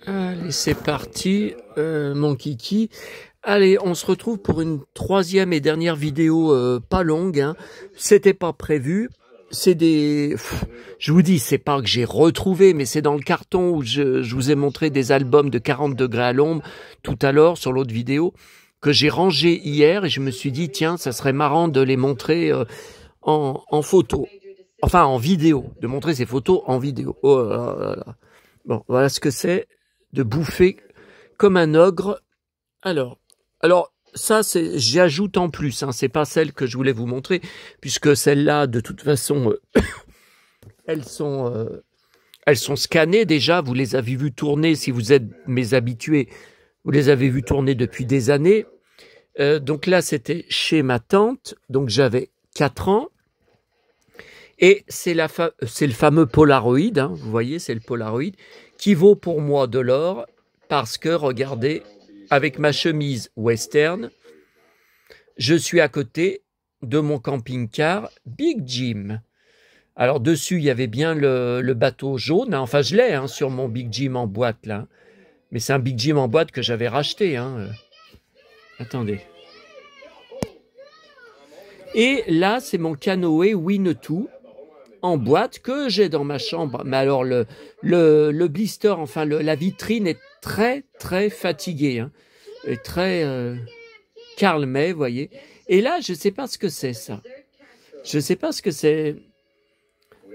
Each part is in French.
Allez, c'est parti, mon kiki. Allez, on se retrouve pour une troisième et dernière vidéo pas longue. Hein. C'était pas prévu. C'est des... je vous dis, c'est pas que j'ai retrouvé, mais c'est dans le carton où je vous ai montré des albums de 40 degrés à l'ombre tout à l'heure sur l'autre vidéo que j'ai rangé hier et je me suis dit, tiens, ça serait marrant de les montrer en photo. Enfin, en vidéo. De montrer ces photos en vidéo. Oh là là là. Bon, voilà ce que c'est de bouffer comme un ogre. Alors ça, c'est, j'ajoute en plus, hein, c'est pas celle que je voulais vous montrer, puisque celles-là, de toute façon, elles sont scannées déjà, vous les avez vues tourner, si vous êtes mes habitués, vous les avez vues tourner depuis des années. Donc là, c'était chez ma tante, donc j'avais 4 ans, et c'est le fameux Polaroid, hein, vous voyez, c'est le Polaroid, qui vaut pour moi de l'or, parce que, regardez, avec ma chemise western, je suis à côté de mon camping-car Big Jim. Alors dessus, il y avait bien le bateau jaune. Hein. Enfin, je l'ai hein, sur mon Big Jim en boîte, là. Mais c'est un Big Jim en boîte que j'avais racheté. Hein. Attendez. Et là, c'est mon canoë Winnetou en boîte que j'ai dans ma chambre. Mais alors, le blister, enfin, la vitrine est très, très fatiguée. Hein. Et très Karl May, vous voyez. Et là, je ne sais pas ce que c'est, ça. Je ne sais pas ce que c'est.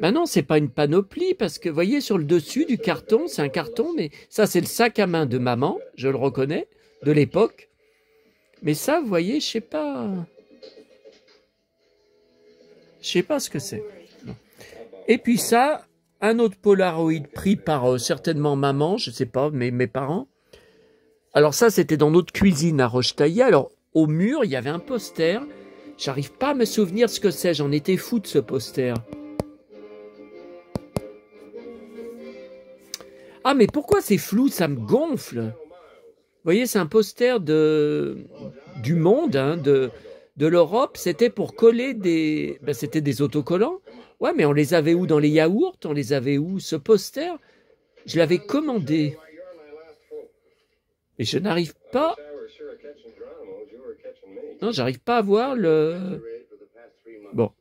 Ben non, c'est pas une panoplie, parce que, vous voyez, sur le dessus du carton, c'est un carton, mais ça, c'est le sac à main de maman, je le reconnais, de l'époque. Mais ça, vous voyez, je sais pas. Je sais pas ce que c'est. Et puis ça, un autre Polaroid pris par certainement maman, je sais pas, mes parents. Alors ça, c'était dans notre cuisine à Rochetaillé. Alors, au mur, il y avait un poster. J'arrive pas à me souvenir ce que c'est. J'en étais fou de ce poster. Ah, mais pourquoi c'est flou? Ça me gonfle. Vous voyez, c'est un poster du monde, hein, de l'Europe. C'était pour coller des... Ben, c'était des autocollants. Ouais, mais on les avait où? Dans les yaourts? On les avait où? Ce poster, je l'avais commandé. Et je n'arrive pas... Non, j'arrive pas à voir le... Bon.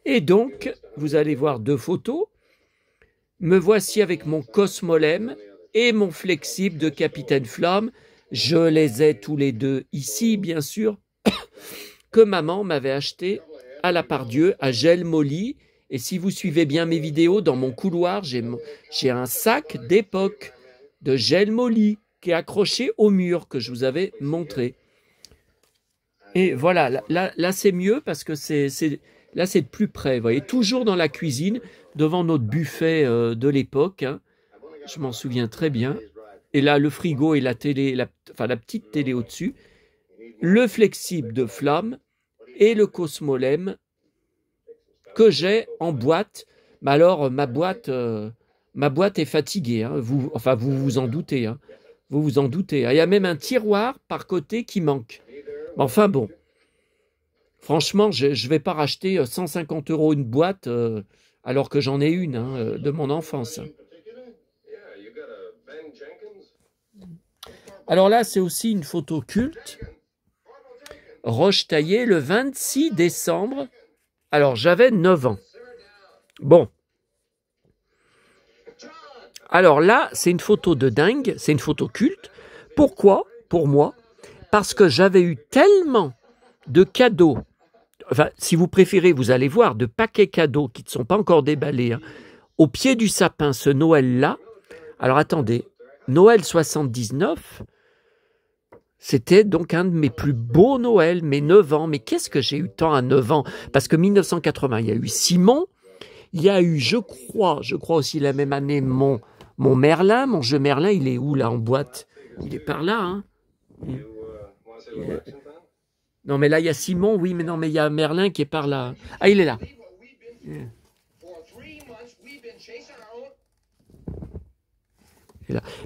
Et donc, vous allez voir 2 photos. Me voici avec mon Cosmolem et mon Flexible de Capitaine Flamme. Je les ai tous les deux ici, bien sûr, que maman m'avait acheté à la Pardieu, à Gel Molly. Et si vous suivez bien mes vidéos, dans mon couloir, j'ai un sac d'époque de Gel Molly qui est accroché au mur que je vous avais montré. Et voilà, là c'est mieux parce que là c'est de plus près. Vous voyez, toujours dans la cuisine, devant notre buffet de l'époque. Hein, je m'en souviens très bien. Et là, le frigo et la télé, enfin la petite télé au-dessus. Le Flexible de Flamme et le Cosmolem que j'ai en boîte. Mais alors, ma boîte est fatiguée. Hein, vous vous en doutez. Hein. Vous vous en doutez. Il y a même un tiroir par côté qui manque. Enfin bon. Franchement, je ne vais pas racheter 150 € une boîte alors que j'en ai une hein, de mon enfance. Alors là, c'est aussi une photo culte. Rochetaillé le 26 décembre. Alors, j'avais 9 ans. Bon. Alors là, c'est une photo de dingue, c'est une photo culte. Pourquoi? Pour moi, parce que j'avais eu tellement de cadeaux, enfin, si vous préférez, vous allez voir, de paquets cadeaux qui ne sont pas encore déballés, hein, au pied du sapin, ce Noël-là. Alors attendez, Noël 79, c'était donc un de mes plus beaux Noëls, mes 9 ans. Mais qu'est-ce que j'ai eu tant à 9 ans? Parce que 1980, il y a eu Simon, il y a eu, je crois aussi la même année, mon Merlin, mon jeu Merlin, il est où là en boîte? Il est par là, hein. Non mais là il y a Simon, oui, mais non mais il y a Merlin qui est par là. Ah, il est là.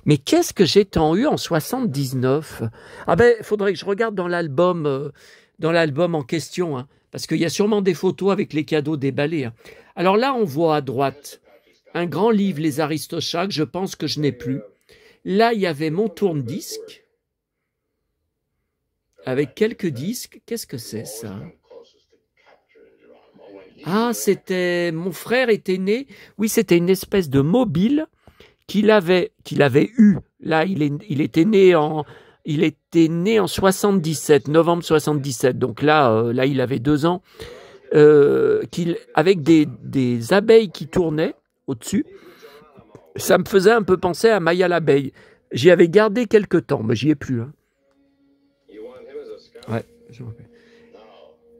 Mais qu'est-ce que j'ai tant eu en 79? Ah ben, il faudrait que je regarde dans l'album en question, hein, parce qu'il y a sûrement des photos avec les cadeaux déballés. Hein. Alors là, on voit à droite un grand livre, Les Aristochats, que je pense que je n'ai plus. Là, il y avait mon tourne-disque avec quelques disques. Qu'est-ce que c'est ça? Ah, c'était... Mon frère était né... Oui, c'était une espèce de mobile qu'il avait eu. Là, il était né en 77, novembre 77. Donc là, il avait 2 ans. Avec des abeilles qui tournaient au-dessus. Ça me faisait un peu penser à Maya l'abeille. J'y avais gardé quelque temps, mais j'y ai plus. Hein. Ouais, je me rappelle.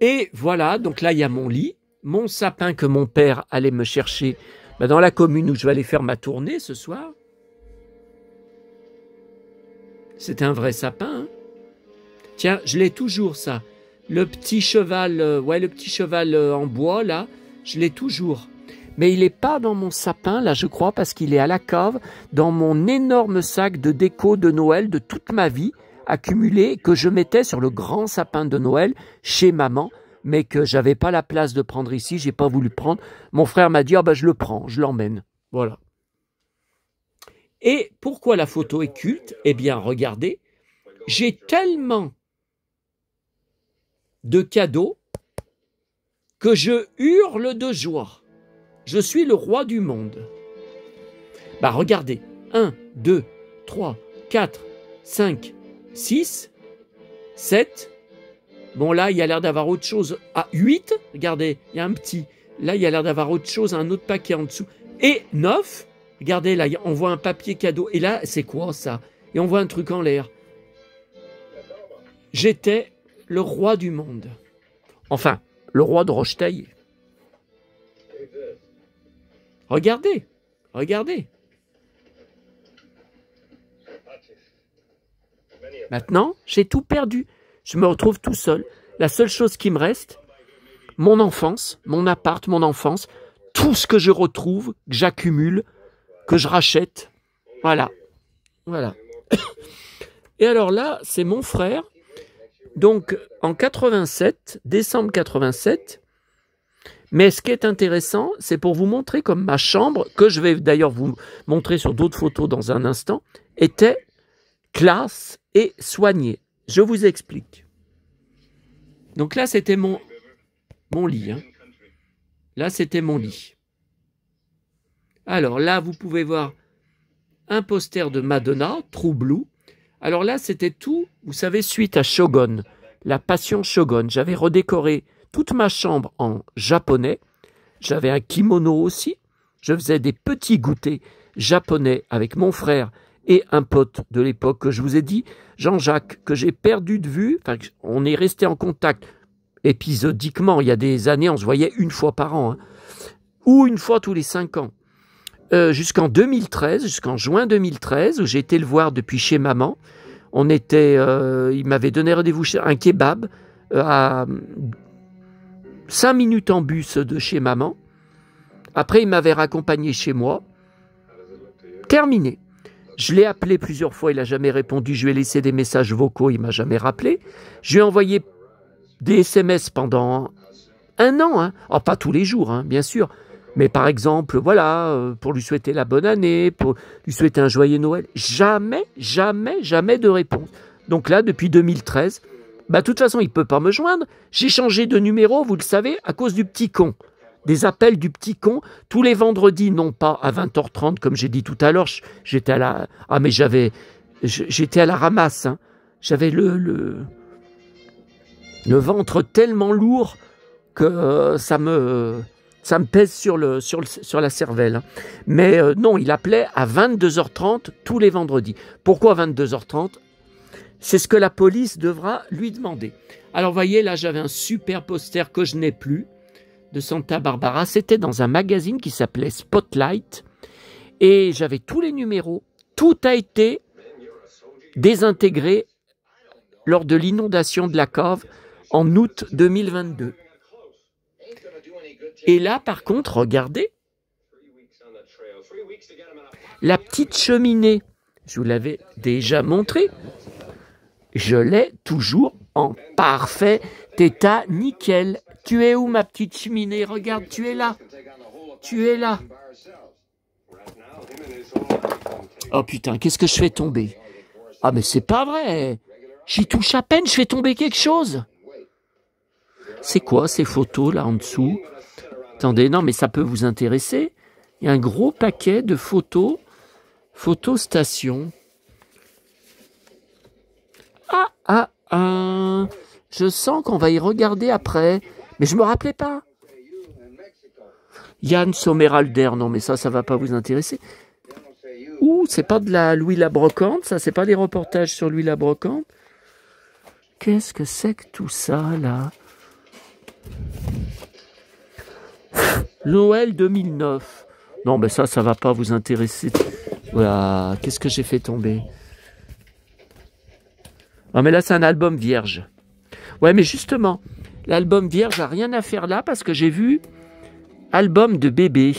Et voilà, donc là, il y a mon lit, mon sapin que mon père allait me chercher dans la commune où je vais aller faire ma tournée ce soir. C'était un vrai sapin. Hein. Tiens, je l'ai toujours, ça. Le petit cheval, le petit cheval en bois, là, je l'ai toujours. Mais il n'est pas dans mon sapin, là, je crois, parce qu'il est à la cave, dans mon énorme sac de déco de Noël de toute ma vie, accumulé, que je mettais sur le grand sapin de Noël chez maman, mais que j'avais pas la place de prendre ici, j'ai pas voulu prendre. Mon frère m'a dit, je le prends, je l'emmène. Voilà. Et pourquoi la photo est culte? Eh bien, regardez, j'ai tellement de cadeaux que je hurle de joie. Je suis le roi du monde. Regardez. 1, 2, 3, 4, 5, 6, 7. Bon, là, il y a l'air d'avoir autre chose. 8. Regardez, il y a un petit. Là, il y a l'air d'avoir autre chose, un autre paquet en dessous. Et 9. Regardez, là, on voit un papier cadeau. Et là, c'est quoi, ça? Et on voit un truc en l'air. J'étais le roi du monde. Enfin, le roi de Rochetaillé. Regardez, regardez. Maintenant, j'ai tout perdu. Je me retrouve tout seul. La seule chose qui me reste, mon enfance, mon appart, mon enfance, tout ce que je retrouve, que j'accumule, que je rachète. Voilà. Voilà. Et alors là, c'est mon frère. Donc, en 87, décembre 87, mais ce qui est intéressant, c'est pour vous montrer comme ma chambre, que je vais d'ailleurs vous montrer sur d'autres photos dans un instant, était classe et soignée. Je vous explique. Donc là, c'était mon lit. Hein. Là, c'était mon lit. Alors là, vous pouvez voir un poster de Madonna, True Blue. Alors là, c'était tout, vous savez, suite à Shogun, la passion Shogun. J'avais redécoré toute ma chambre en japonais. J'avais un kimono aussi. Je faisais des petits goûters japonais avec mon frère et un pote de l'époque que je vous ai dit, Jean-Jacques, que j'ai perdu de vue. Enfin, on est resté en contact épisodiquement. Il y a des années, on se voyait une fois par an, hein, ou une fois tous les 5 ans. Jusqu'en 2013, jusqu'en juin 2013, où j'ai été le voir depuis chez maman. Il m'avait donné rendez-vous chez un kebab à 5 minutes en bus de chez maman. Après, il m'avait raccompagné chez moi. Terminé. Je l'ai appelé plusieurs fois, il n'a jamais répondu. Je lui ai laissé des messages vocaux, il ne m'a jamais rappelé. Je lui ai envoyé des SMS pendant 1 an. Hein. Oh, pas tous les jours, hein, bien sûr. Mais par exemple, voilà, pour lui souhaiter la bonne année, pour lui souhaiter un joyeux Noël. Jamais, jamais, jamais de réponse. Donc là, depuis 2013, de toute façon, il ne peut pas me joindre. J'ai changé de numéro, vous le savez, à cause du petit con. Des appels du petit con, tous les vendredis, non pas à 20h30, comme j'ai dit tout à l'heure, j'étais à la... Ah, mais j'étais à la ramasse. Hein. J'avais le ventre tellement lourd que ça me pèse sur la cervelle. Mais non, il appelait à 22h30 tous les vendredis. Pourquoi 22h30 ? C'est ce que la police devra lui demander. Alors, vous voyez, là, j'avais un super poster que je n'ai plus de Santa Barbara. C'était dans un magazine qui s'appelait Spotlight. Et j'avais tous les numéros. Tout a été désintégré lors de l'inondation de la cave en août 2022. Et là, par contre, regardez, la petite cheminée, je vous l'avais déjà montré, je l'ai toujours en parfait état nickel. Tu es où, ma petite cheminée? Regarde, tu es là. Tu es là. Oh putain, qu'est-ce que je fais tomber? Ah mais c'est pas vrai. J'y touche à peine, je fais tomber quelque chose. C'est quoi ces photos là en dessous? Attendez, non mais ça peut vous intéresser. Il y a un gros paquet de photos. Photo station. Je sens qu'on va y regarder après. Mais je me rappelais pas. Yann Sommerhalder, non mais ça va pas vous intéresser. Ouh, c'est pas de la Louis la Brocante, ça, c'est pas des reportages sur Louis la Brocante. Qu'est-ce que c'est que tout ça, là? Noël 2009. Non, mais ça va pas vous intéresser. Voilà, qu'est-ce que j'ai fait tomber? Ah, mais là, c'est un album vierge. Ouais, mais justement, l'album vierge a rien à faire là parce que j'ai vu album de bébé.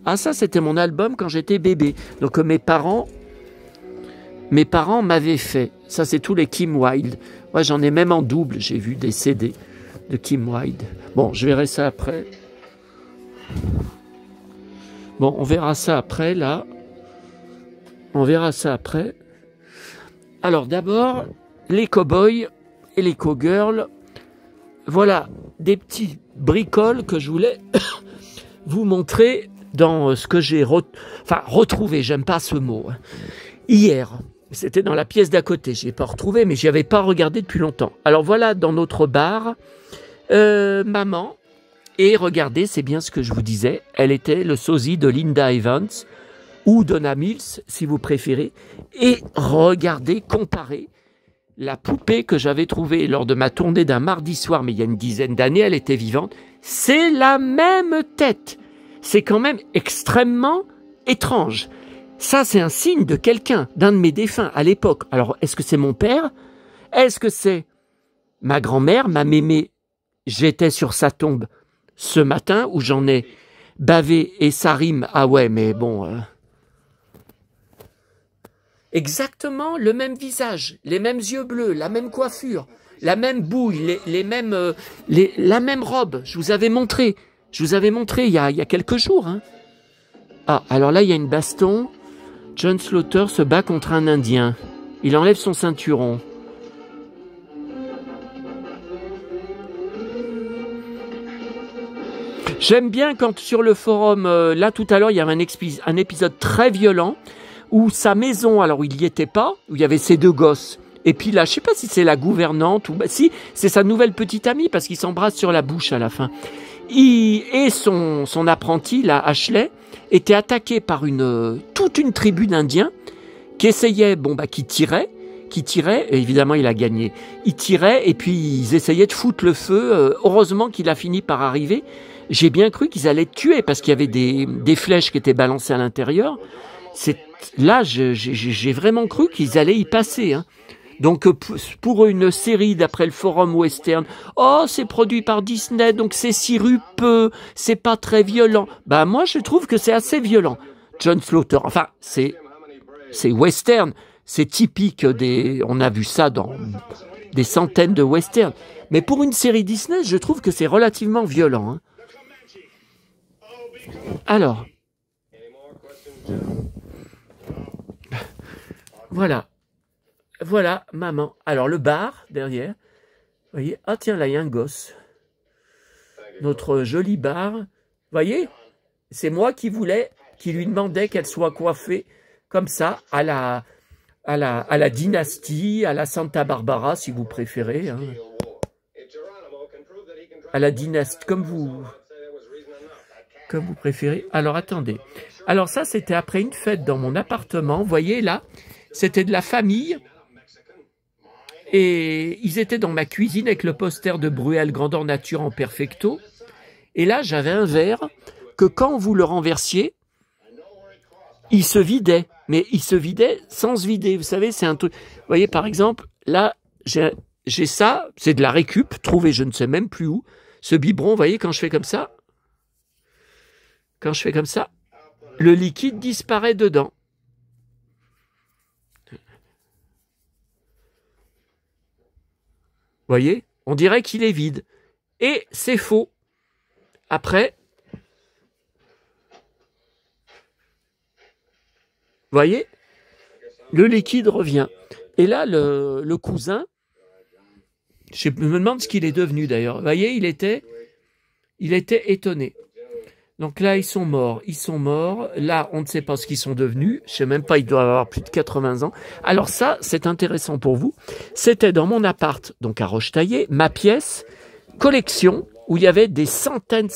Ah, ça, c'était mon album quand j'étais bébé. Donc, mes parents m'avaient fait. Ça, c'est tous les Kim Wilde. Moi, j'en ai même en double. J'ai vu des CD de Kim Wilde. Bon, je verrai ça après. Bon, on verra ça après, là. On verra ça après. Alors, d'abord, les cow-boys et les cow-girls. Voilà, des petits bricoles que je voulais vous montrer dans ce que j'ai retrouvé. J'aime pas ce mot. Hier, c'était dans la pièce d'à côté. Je l'ai pas retrouvé, mais j'y avais pas regardé depuis longtemps. Alors voilà, dans notre bar, maman. Et regardez, c'est bien ce que je vous disais. Elle était le sosie de Linda Evans ou Donna Mills, si vous préférez. Et regardez, comparez la poupée que j'avais trouvée lors de ma tournée d'un mardi soir, mais il y a une dizaine d'années, elle était vivante. C'est la même tête. C'est quand même extrêmement étrange. Ça, c'est un signe de quelqu'un, d'un de mes défunts à l'époque. Alors, est-ce que c'est mon père? Est-ce que c'est ma grand-mère, ma mémé? J'étais sur sa tombe ce matin où j'en ai bavé et ça rime. Ah ouais, mais bon... Exactement le même visage, les mêmes yeux bleus, la même coiffure, la même bouille, la même robe. Je vous avais montré il y a quelques jours. Hein. Ah, alors là, il y a une baston. John Slaughter se bat contre un Indien. Il enlève son ceinturon. J'aime bien quand sur le forum, là tout à l'heure, il y avait un épisode très violent où sa maison, alors il n'y était pas, où il y avait ses deux gosses. Et puis là, je ne sais pas si c'est la gouvernante ou... si, c'est sa nouvelle petite amie parce qu'ils s'embrassent sur la bouche à la fin. Et son apprenti, là, Ashley, était attaqué par toute une tribu d'Indiens qui essayaient, qui tiraient, et évidemment il a gagné. Ils tiraient et puis ils essayaient de foutre le feu. Heureusement qu'il a fini par arriver. J'ai bien cru qu'ils allaient tuer parce qu'il y avait des flèches qui étaient balancées à l'intérieur. Là, j'ai vraiment cru qu'ils allaient y passer. Hein. Donc, pour une série d'après le forum western, oh, c'est produit par Disney, donc c'est sirupeux, c'est pas très violent. Bah, moi, je trouve que c'est assez violent. John Slaughter, enfin, c'est western, c'est typique on a vu ça dans des centaines de westerns. Mais pour une série Disney, je trouve que c'est relativement violent. Hein. Alors... Voilà, maman. Alors, le bar, derrière. Vous voyez? Ah, tiens, là, il y a un gosse. Notre joli bar. Vous voyez? C'est moi qui lui demandais qu'elle soit coiffée comme ça, à la dynastie, à la Santa Barbara, si vous préférez. Hein. À la dynastie, comme vous préférez. Alors, attendez. Alors, ça, c'était après une fête dans mon appartement. Vous voyez, là, c'était de la famille. Et ils étaient dans ma cuisine avec le poster de Bruel Grandeur Nature en perfecto. Et là, j'avais un verre que quand vous le renversiez, il se vidait. Mais il se vidait sans se vider. Vous savez, c'est un truc... Vous voyez, par exemple, là, j'ai ça. C'est de la récup, trouvé je ne sais même plus où. Ce biberon, vous voyez, quand je fais comme ça, le liquide disparaît dedans. Voyez, on dirait qu'il est vide. Et c'est faux. Après, voyez, le liquide revient. Et là, le cousin, je me demande ce qu'il est devenu d'ailleurs. Vous voyez, il était étonné. Donc là, ils sont morts. Là, on ne sait pas ce qu'ils sont devenus. Je ne sais même pas, ils doivent avoir plus de 80 ans. Alors ça, c'est intéressant pour vous. C'était dans mon appart, donc à Rochetaillé, ma pièce, collection, où il y avait des centaines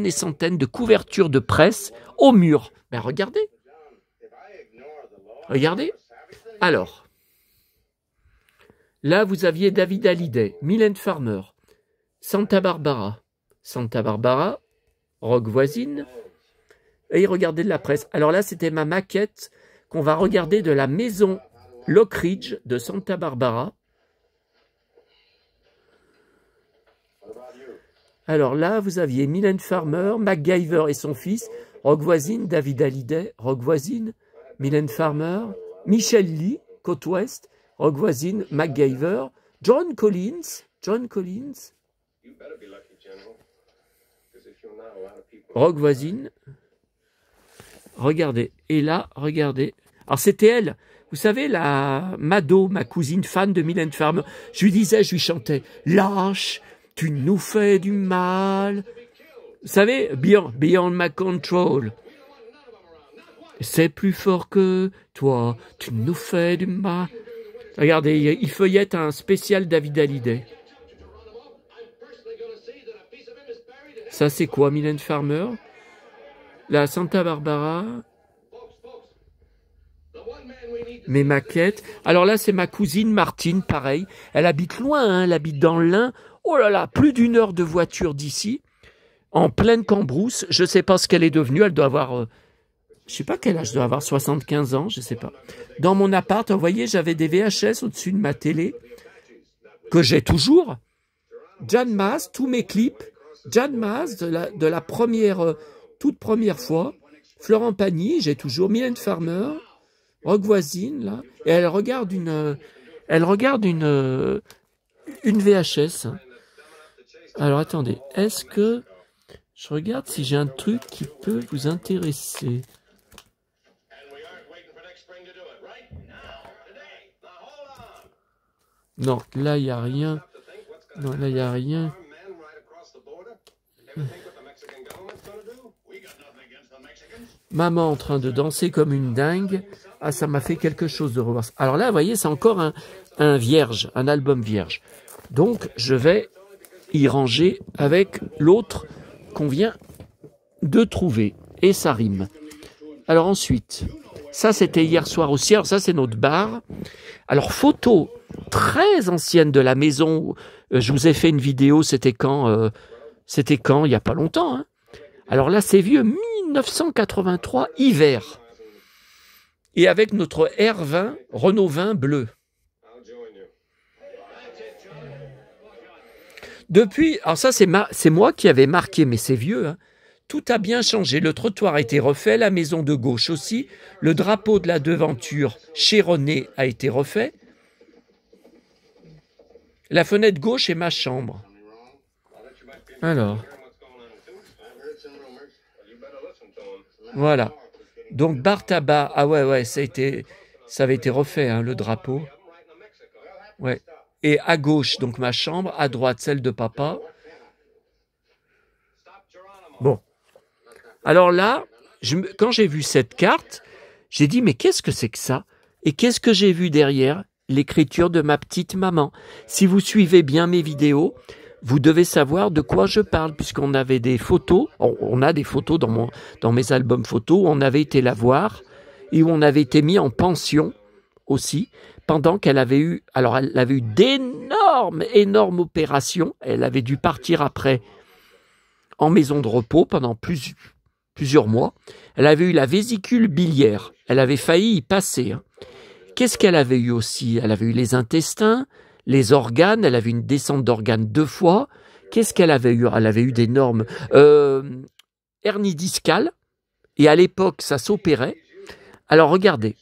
et centaines de couvertures de presse au mur. Ben regardez. Regardez. Alors, là, vous aviez David Hallyday, Mylène Farmer, Santa Barbara, Rock Voisine, et regardez de la presse. Alors là, c'était ma maquette qu'on va regarder de la maison Lockridge de Santa Barbara. Alors là, vous aviez Mylène Farmer, MacGyver et son fils, Rock Voisine, David Hallyday, Rock Voisine, Mylène Farmer, Michel Lee, Côte Ouest, Rock Voisine, MacGyver, John Collins, Rock Voisine, regardez, et là, regardez, alors c'était elle, vous savez, la Mado, ma cousine fan de Mylène Farmer, je lui chantais, lâche, tu nous fais du mal, vous savez, beyond my control, c'est plus fort que toi, tu nous fais du mal. Regardez, il feuillette un spécial David Hallyday. Ça, c'est quoi, Mylène Farmer? La Santa Barbara. Mes maquettes. Alors là, c'est ma cousine Martine, pareil. Elle habite loin, hein, elle habite dans l'Ain. Oh là là, plus d'1 heure de voiture d'ici. En pleine Cambrousse. Je ne sais pas ce qu'elle est devenue. Elle doit avoir... je ne sais pas quel âge, elle doit avoir 75 ans, je ne sais pas. Dans mon appart, vous voyez, j'avais des VHS au-dessus de ma télé, que j'ai toujours. Jan Maas, tous mes clips. Jan Maas, de la première, toute première fois. Florent Pagny, j'ai toujours. Mylène Farmer, Rock Voisine, là. Et elle regarde une VHS. Alors, attendez. Est-ce que... Je regarde si j'ai un truc qui peut vous intéresser. Non, là, il n'y a rien. Non, là, il n'y a rien. Maman en train de danser comme une dingue. Ah, ça m'a fait quelque chose de revoir ça. Alors là, vous voyez, c'est encore un vierge, un album vierge. Donc, je vais y ranger avec l'autre qu'on vient de trouver. Et ça rime. Alors ensuite, ça, c'était hier soir aussi. Alors ça, c'est notre bar. Alors, photo très ancienne de la maison. Je vous ai fait une vidéo, c'était quand il n'y a pas longtemps. Hein. Alors là, c'est vieux, 1983, hiver. Et avec notre R20, Renault 20 bleu. Depuis, alors ça, c'est moi qui avais marqué, mais c'est vieux, hein. Tout a bien changé. Le trottoir a été refait, la maison de gauche aussi. Le drapeau de la devanture chez René a été refait. La fenêtre gauche est ma chambre. Alors. Voilà. Donc, bar tabac. Ah ouais, ça avait été refait, hein, le drapeau. Ouais. Et à gauche, donc ma chambre. À droite, celle de papa. Bon. Alors là, quand j'ai vu cette carte, j'ai dit, mais qu'est-ce que c'est que ça? Et qu'est-ce que j'ai vu derrière? L'écriture de ma petite maman. Si vous suivez bien mes vidéos, vous devez savoir de quoi je parle, puisqu'on avait des photos, on a des photos dans mes albums photos, où on avait été la voir, et où on avait été mis en pension aussi, pendant qu'elle avait eu, alors elle avait eu énormes opérations, elle avait dû partir après en maison de repos pendant plusieurs mois, elle avait eu la vésicule biliaire, elle avait failli y passer. Hein. Qu'est-ce qu'elle avait eu aussi? Elle avait eu les intestins, les organes, elle avait une descente d'organes 2 fois. Qu'est-ce qu'elle avait eu? Elle avait eu d'énormes hernies discales, et à l'époque, ça s'opérait. Alors, regardez.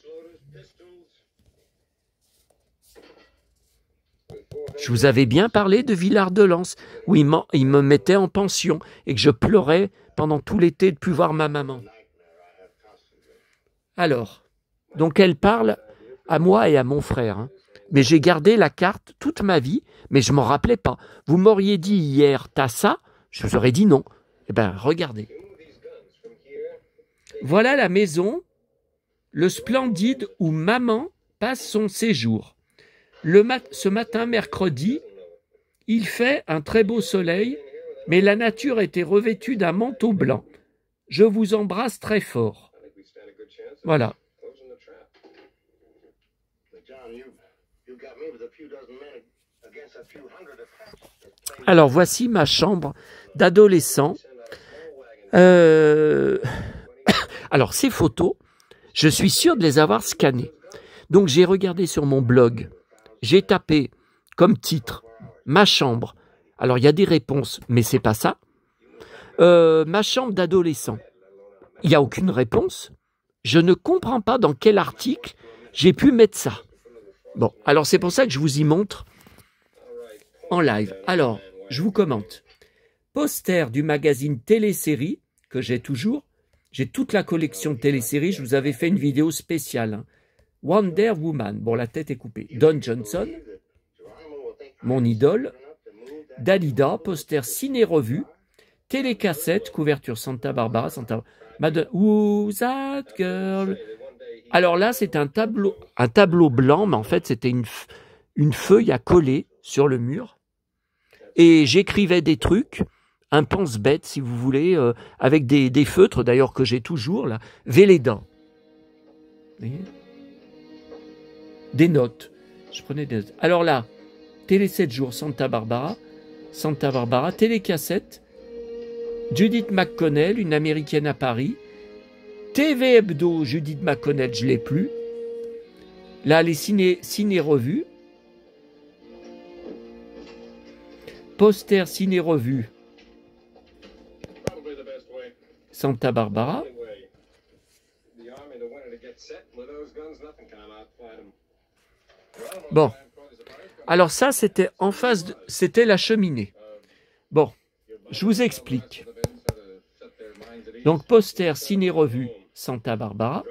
Je vous avais bien parlé de Villard-de-Lans, où il me mettait en pension, et que je pleurais pendant tout l'été de ne plus voir ma maman. Alors, donc elle parle... à moi et à mon frère. Hein. Mais j'ai gardé la carte toute ma vie, mais je m'en rappelais pas. Vous m'auriez dit hier, t'as ça? Je vous aurais dit non. Eh bien, regardez. Voilà la maison, le Splendide où maman passe son séjour. Ce matin, mercredi, il fait un très beau soleil, mais la nature était revêtue d'un manteau blanc. Je vous embrasse très fort. Voilà. Alors, voici ma chambre d'adolescent. Alors, ces photos, je suis sûr de les avoir scannées. Donc, j'ai regardé sur mon blog. J'ai tapé comme titre « Ma chambre ». Alors, il y a des réponses, mais c'est pas ça. Ma chambre d'adolescent. Il n'y a aucune réponse. Je ne comprends pas dans quel article j'ai pu mettre ça. Bon, alors c'est pour ça que je vous y montre en live. Alors, je vous commente. Poster du magazine Télésérie, que j'ai toujours. J'ai toute la collection de téléséries. Je vous avais fait une vidéo spéciale. Hein. Wonder Woman. Bon, la tête est coupée. Don Johnson, mon idole. Dalida, poster ciné-revue. Télécassette, couverture Santa Barbara. Who's that girl? Alors là, c'est un tableau blanc, mais en fait, c'était une feuille à coller sur le mur. Et j'écrivais des trucs, un pense-bête, si vous voulez, avec des feutres, d'ailleurs, que j'ai toujours, là. Véleda. Vous voyez? Des notes. Je prenais des notes. Alors là, Télé 7 jours, Santa Barbara, télécassette, Judith McConnell, une américaine à Paris. TV Hebdo, Judith McConnell, je ne l'ai plus. Là, les ciné-revues. Poster ciné-revue. Santa Barbara. Bon. Alors ça, c'était en face, c'était la cheminée. Bon, je vous explique. Donc, poster ciné-revue Santa Barbara.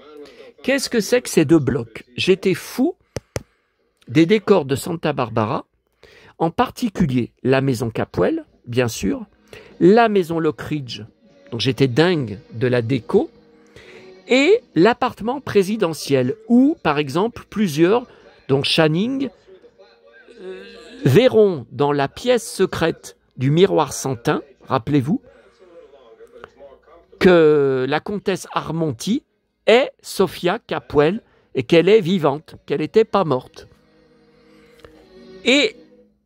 Qu'est-ce que c'est que ces deux blocs? J'étais fou des décors de Santa Barbara, en particulier la maison Capwell, bien sûr, la maison Lockridge, donc j'étais dingue de la déco, et l'appartement présidentiel, où, par exemple, plusieurs, dont Channing, verront dans la pièce secrète du miroir sans teint, rappelez-vous, que la comtesse Armonti est Sophia Capwell et qu'elle est vivante, qu'elle n'était pas morte. Et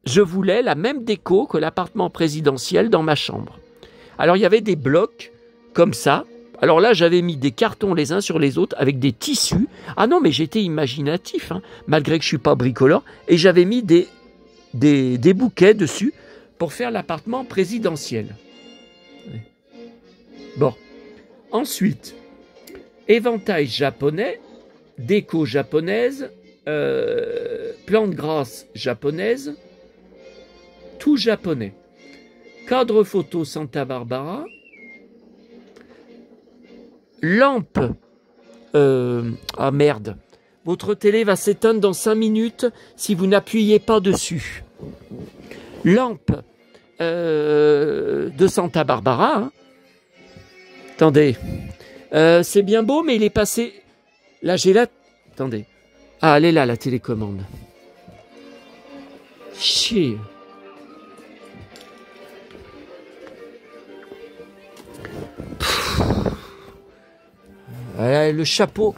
je voulais la même déco que l'appartement présidentiel dans ma chambre. Alors il y avait des blocs comme ça. Alors là, j'avais mis des cartons les uns sur les autres avec des tissus. Ah non, mais j'étais imaginatif, hein, malgré que je ne suis pas bricoleur. Et j'avais mis des bouquets dessus pour faire l'appartement présidentiel. Bon. Ensuite, éventail japonais, déco japonaise, plantes grasses japonaises, tout japonais. Cadre photo Santa Barbara, lampe, ah merde, votre télé va s'éteindre dans 5 minutes si vous n'appuyez pas dessus. Lampe de Santa Barbara, hein. Attendez, c'est bien beau, mais il est passé... Là, j'ai la... Attendez. Ah, elle est là, la télécommande. Chier. Voilà, le chapeau.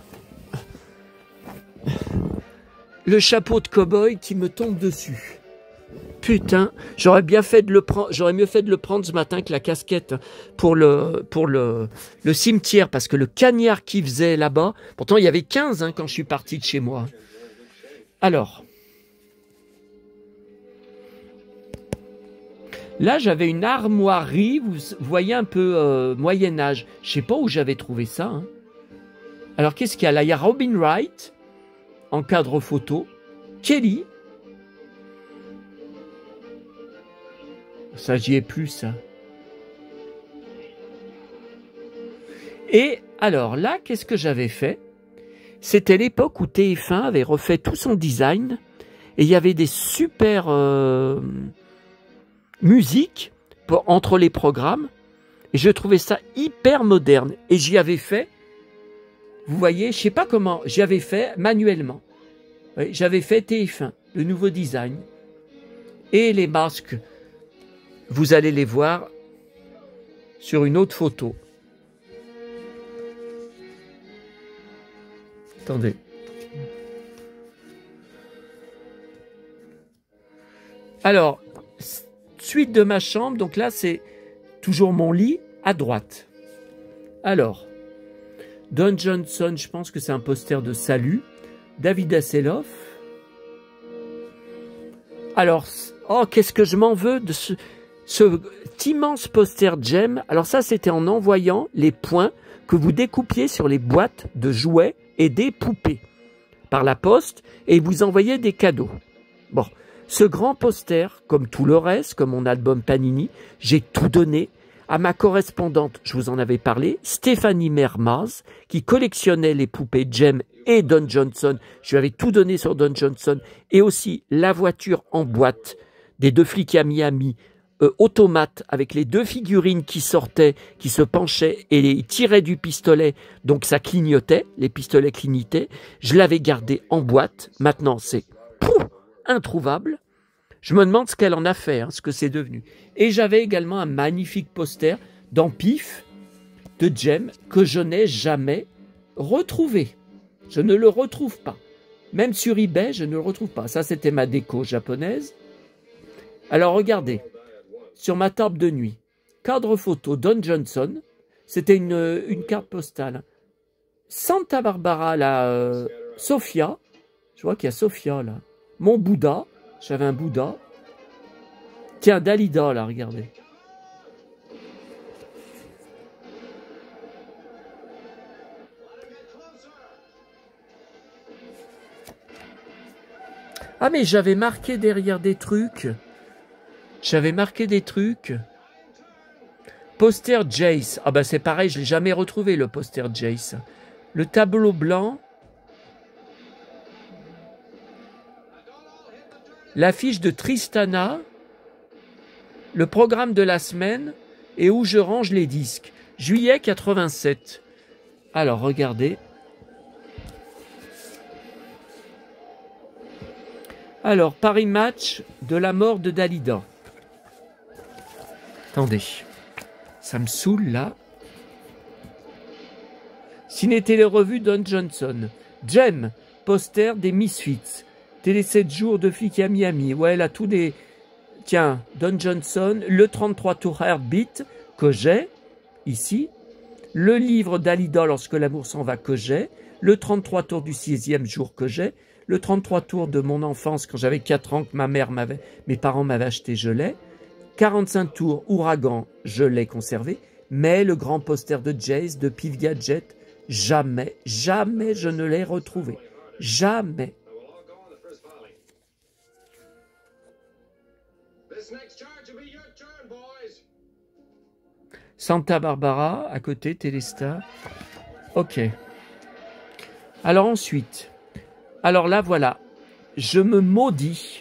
Le chapeau de cow-boy qui me tombe dessus. Putain, j'aurais mieux fait de le prendre ce matin que la casquette pour le cimetière, parce que le cagnard qui faisait là-bas, pourtant il y avait 15 hein, quand je suis parti de chez moi. Alors, là j'avais une armoirie, vous voyez un peu Moyen-Âge, je sais pas où j'avais trouvé ça. Hein. Alors qu'est-ce qu'il y a là? Il y a Robin Wright en cadre photo, Kelly. Ça, j'y ai plus, ça. Et alors là, qu'est-ce que j'avais fait? C'était l'époque où TF1 avait refait tout son design et il y avait des super musiques entre les programmes et je trouvais ça hyper moderne et j'y avais fait, vous voyez, je sais pas comment, j'y avais fait manuellement. Oui, j'avais fait TF1, le nouveau design et les masques, vous allez les voir sur une autre photo. Attendez. Alors, suite de ma chambre, donc là c'est toujours mon lit à droite. Alors, Don Johnson, je pense que c'est un poster de Salut. David Hasselhoff. Alors, oh, qu'est-ce que je m'en veux de cet immense poster Jem. Alors ça, c'était en envoyant les points que vous découpiez sur les boîtes de jouets et des poupées par la poste et vous envoyez des cadeaux. Bon, ce grand poster, comme tout le reste, comme mon album Panini, j'ai tout donné à ma correspondante, je vous en avais parlé, Stéphanie Mermaz, qui collectionnait les poupées Jem et Don Johnson. Je lui avais tout donné sur Don Johnson et aussi la voiture en boîte des 2 flics à Miami, automate avec les 2 figurines qui sortaient, qui se penchaient et les tiraient du pistolet, donc ça clignotait, les pistolets clignotaient. Je l'avais gardé en boîte, maintenant c'est introuvable. Je me demande ce qu'elle en a fait, hein, ce que c'est devenu. Et j'avais également un magnifique poster d'Empif de Jem que je n'ai jamais retrouvé. Je ne le retrouve pas. Même sur eBay, je ne le retrouve pas. Ça, c'était ma déco japonaise. Alors, regardez. Sur ma table de nuit, cadre photo Don Johnson. C'était une carte postale. Santa Barbara, là, Sofia. Je vois qu'il y a Sofia, là. Mon Bouddha. J'avais un Bouddha. Tiens, Dalida, là, regardez. Ah, mais j'avais marqué derrière des trucs. J'avais marqué des trucs. Poster Jace. Ah ben c'est pareil, je ne l'ai jamais retrouvé, le poster Jace. Le tableau blanc. L'affiche de Tristana. Le programme de la semaine. Et où je range les disques. Juillet 87. Alors, regardez. Alors, Paris Match de la mort de Dalida. Attendez, ça me saoule là. Ciné-télé-revue Don Johnson. Jem, poster des Misfits. Télé 7 jours de flics à Miami. Ouais, là, tous les... Tiens, Don Johnson, le 33 tours Heartbeat que j'ai, ici. Le livre Dalida, Lorsque l'amour s'en va, que j'ai. Le 33 tours du 6e jour que j'ai. Le 33 tours de mon enfance, quand j'avais 4 ans, que mes parents m'avaient acheté, je l'ai. 45 tours Ouragan, je l'ai conservé. Mais le grand poster de Jace, de Pif Gadget, jamais, jamais je ne l'ai retrouvé. Jamais. Santa Barbara, à côté, Téléstar. Ok. Alors ensuite, alors là, voilà, je me maudis.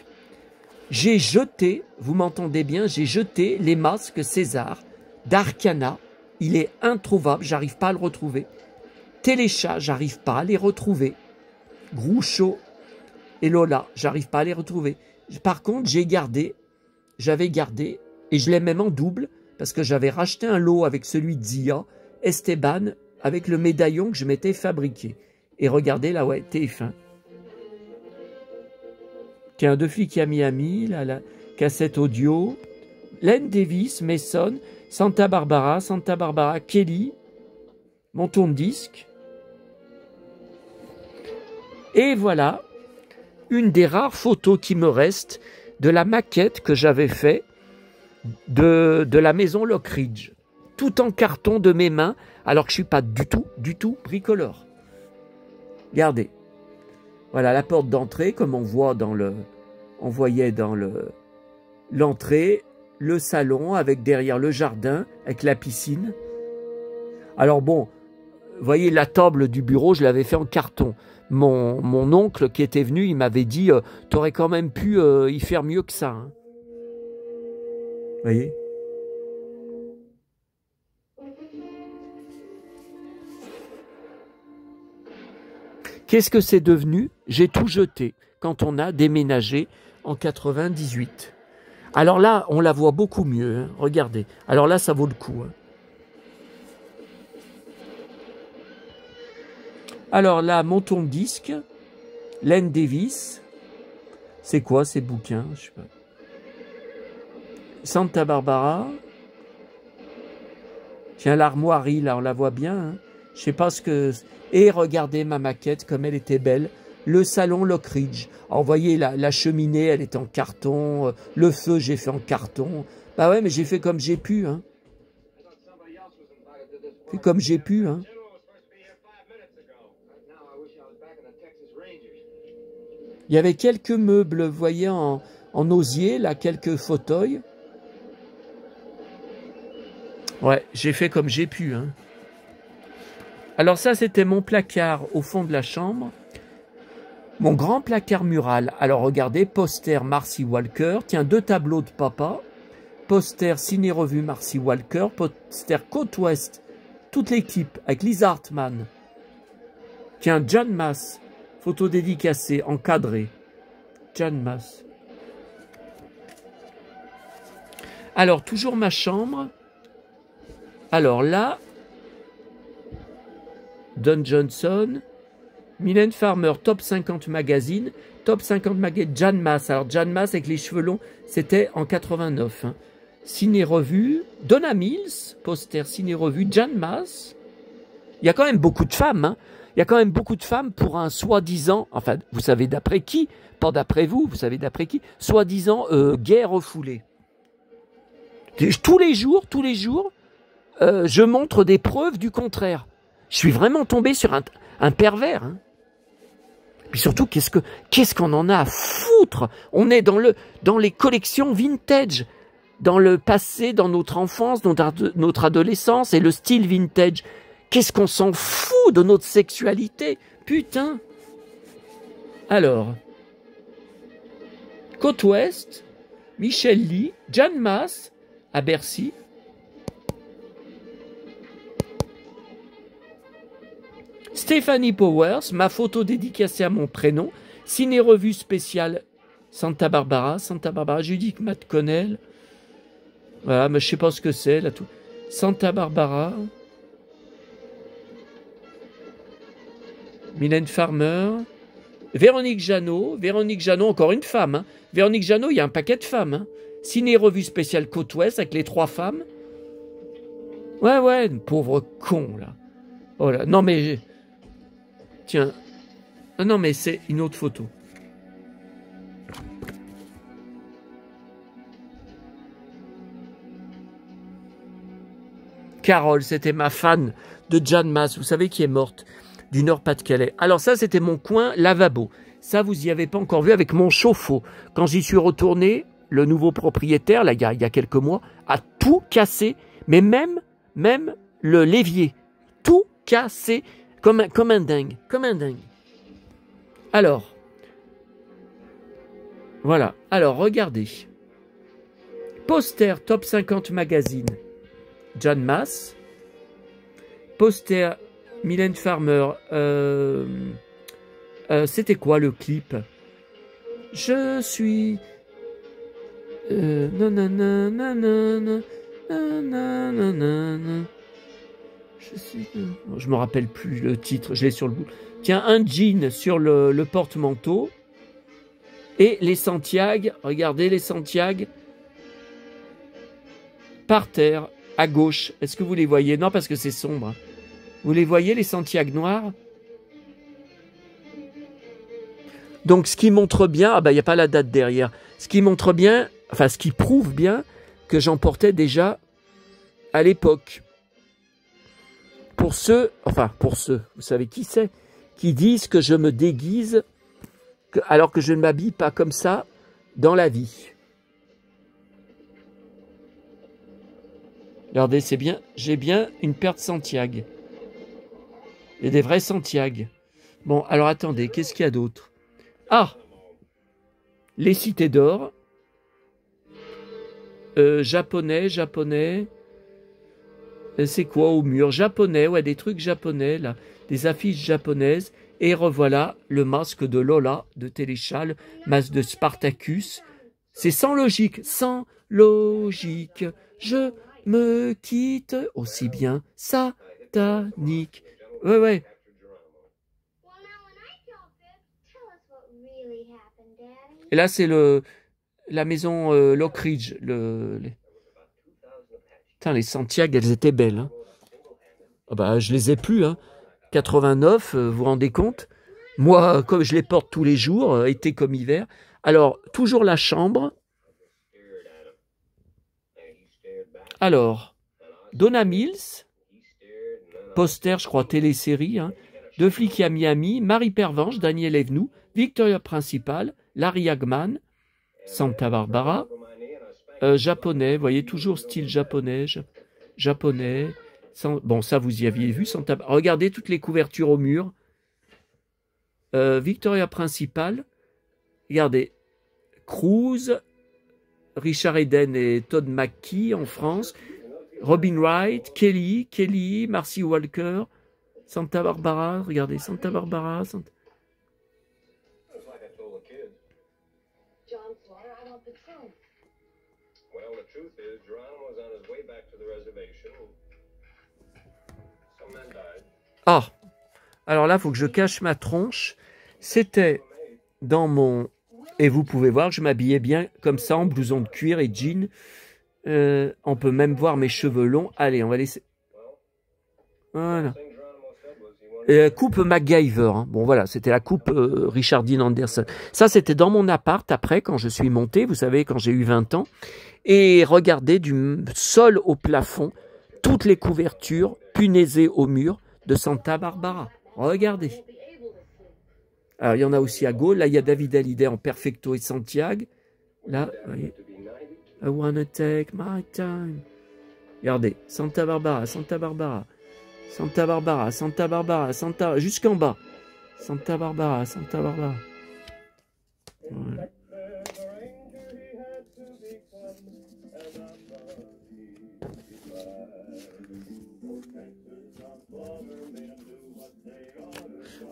J'ai jeté, vous m'entendez bien, j'ai jeté les masques César d'Arcana. Il est introuvable, j'arrive pas à le retrouver. Téléchat, j'arrive pas à les retrouver. Groucho et Lola, j'arrive pas à les retrouver. Par contre, j'avais gardé, et je l'ai même en double, parce que j'avais racheté un lot avec celui de Zia, Esteban, avec le médaillon que je m'étais fabriqué. Et regardez là, ouais, TF1. Tiens, 2 flics à Miami, la cassette audio. Len Davis, Mason, Santa Barbara, Kelly, mon tourne-disque. Et voilà, une des rares photos qui me reste de la maquette que j'avais fait de la maison Lockridge. Tout en carton de mes mains, alors que je ne suis pas du tout bricoleur. Regardez. Voilà la porte d'entrée, comme on voyait dans l'entrée, le salon avec derrière le jardin, avec la piscine. Alors bon, Vous voyez, la table du bureau, je l'avais fait en carton. Mon oncle qui était venu, il m'avait dit t'aurais quand même pu y faire mieux que ça. Hein. Vous voyez? Qu'est-ce que c'est devenu? J'ai tout jeté quand on a déménagé en 98. Alors là, on la voit beaucoup mieux. Hein. Regardez. Alors là, ça vaut le coup. Hein. Alors là, mon tourne-disque, Len Davis. C'est quoi ces bouquins? Je sais pas. Santa Barbara. Tiens, l'armoirie, là, on la voit bien. Hein. Je sais pas ce que... Et regardez ma maquette, comme elle était belle. Le salon Lockridge. Alors, vous voyez, la cheminée, elle est en carton. Le feu, j'ai fait en carton. Bah ouais, mais j'ai fait comme j'ai pu. Hein. Fait comme j'ai pu. Hein. Il y avait quelques meubles, vous voyez, en osier, là, quelques fauteuils. Ouais, j'ai fait comme j'ai pu. Hein. Alors ça, c'était mon placard au fond de la chambre. Mon grand placard mural. Alors regardez, poster Marcy Walker. Tiens, 2 tableaux de papa. Poster ciné-revue Marcy Walker. Poster Côte Ouest. Toute l'équipe avec Lisa Hartman. Tiens, John Mass. Photo dédicacée, encadrée. John Mass. Alors, toujours ma chambre. Alors là, Don Johnson, Mylène Farmer, Top 50 Magazine, Top 50 Magazine, Jan Mass. Alors, Jan Mass avec les cheveux longs, c'était en 89. Hein. Ciné-revue, Donna Mills, poster ciné-revue, Jan Mass. Il y a quand même beaucoup de femmes, hein. Il y a quand même beaucoup de femmes pour un soi-disant, enfin, vous savez d'après qui, pas d'après vous, vous savez d'après qui, soi-disant gay refoulé. Tous les jours, je montre des preuves du contraire. Je suis vraiment tombé sur un pervers. Hein. Puis surtout, qu'est-ce qu'on en a à foutre? On est dans les collections vintage, dans le passé, dans notre enfance, notre adolescence et le style vintage. Qu'est-ce qu'on s'en fout de notre sexualité? Putain! Alors, Côte Ouest, Michel Lee, Jan Mass, à Bercy. Stephanie Powers, ma photo dédicacée à mon prénom. Ciné-revue spéciale Santa Barbara, Judith McConnell. Voilà, mais je sais pas ce que c'est là tout. Santa Barbara. Mylène Farmer, Véronique Jeannot, encore une femme. Hein. Véronique Jeannot, il y a un paquet de femmes. Hein. Ciné-revue spéciale Côte Ouest avec les 3 femmes. Ouais, une pauvre con, là. Oh là, non mais... Tiens. Non mais c'est une autre photo. Carole, c'était ma fan de Jan Mass, vous savez, qui est morte. Du Nord-Pas-de-Calais. Alors ça, c'était mon coin lavabo. Ça, vous y avez pas encore vu avec mon chauffe-eau. Quand j'y suis retourné, le nouveau propriétaire, là, il y a quelques mois, a tout cassé, mais même le l'évier. Tout cassé comme un dingue. Alors, voilà. Alors, regardez. Poster Top 50 Magazine, Jan Mass. Poster Mylène Farmer, c'était quoi le clip? Je suis... Je me rappelle plus le titre, je l'ai sur le bout. Tiens, un jean sur le porte-manteau. Et les Santiago, regardez les Santiago. Par terre, à gauche. Est-ce que vous les voyez? Non, parce que c'est sombre. Vous les voyez, les Santiago noirs? Donc, ce qui montre bien... Ah ben, il n'y a pas la date derrière. Ce qui montre bien, enfin, ce qui prouve bien que j'en portais déjà à l'époque. Pour ceux, vous savez qui c'est, qui disent que je me déguise alors que je ne m'habille pas comme ça dans la vie. Regardez, c'est bien, j'ai bien une paire de Santiago. Il y a des vrais Santiago. Bon, alors attendez, qu'est-ce qu'il y a d'autre? Ah, les cités d'or. Japonais. C'est quoi au mur? Japonais, ouais, des trucs japonais, là. Des affiches japonaises. Et revoilà le masque de Lola, de Téléchal, masque de Spartacus. C'est sans logique, sans logique. Je me quitte aussi bien satanique. Ouais. Et là, c'est la maison Lockridge. Putain, les Santiago, elles étaient belles. Hein. Ah bah, je les ai plus. Hein. 89, vous vous rendez compte? Moi, comme je les porte tous les jours, été comme hiver. Alors, toujours la chambre. Alors, Donna Mills, poster, je crois, télésérie, hein. Deux flics à Miami, Marie Pervenche, Daniel Evenou, Victoria Principal, Larry Hagman, Santa Barbara, japonais, vous voyez, toujours style japonais, bon, ça, vous y aviez vu, regardez toutes les couvertures au mur, Victoria Principal, regardez, Cruz, Richard Eden et Todd McKee en France, Robin Wright, Kelly, Marcy Walker, Santa Barbara, regardez, Santa Barbara. Ah, alors là, il faut que je cache ma tronche. C'était dans mon... Et vous pouvez voir que je m'habillais bien comme ça, en blouson de cuir et jean. On peut même voir mes cheveux longs. Allez, on va laisser... Voilà. Coupe MacGyver. Hein. Bon, voilà, c'était la coupe Richard Dean Anderson. Ça, c'était dans mon appart, après, quand je suis monté, vous savez, quand j'ai eu 20 ans. Et regardez, du sol au plafond, toutes les couvertures punaisées au mur de Santa Barbara. Regardez. Alors, il y en a aussi à Gaulle. Là, il y a David Hallyday en Perfecto et Santiago. Là, vous voyez. I wanna take my time. Regardez, Santa Barbara. Jusqu'en bas. Santa Barbara. Voilà.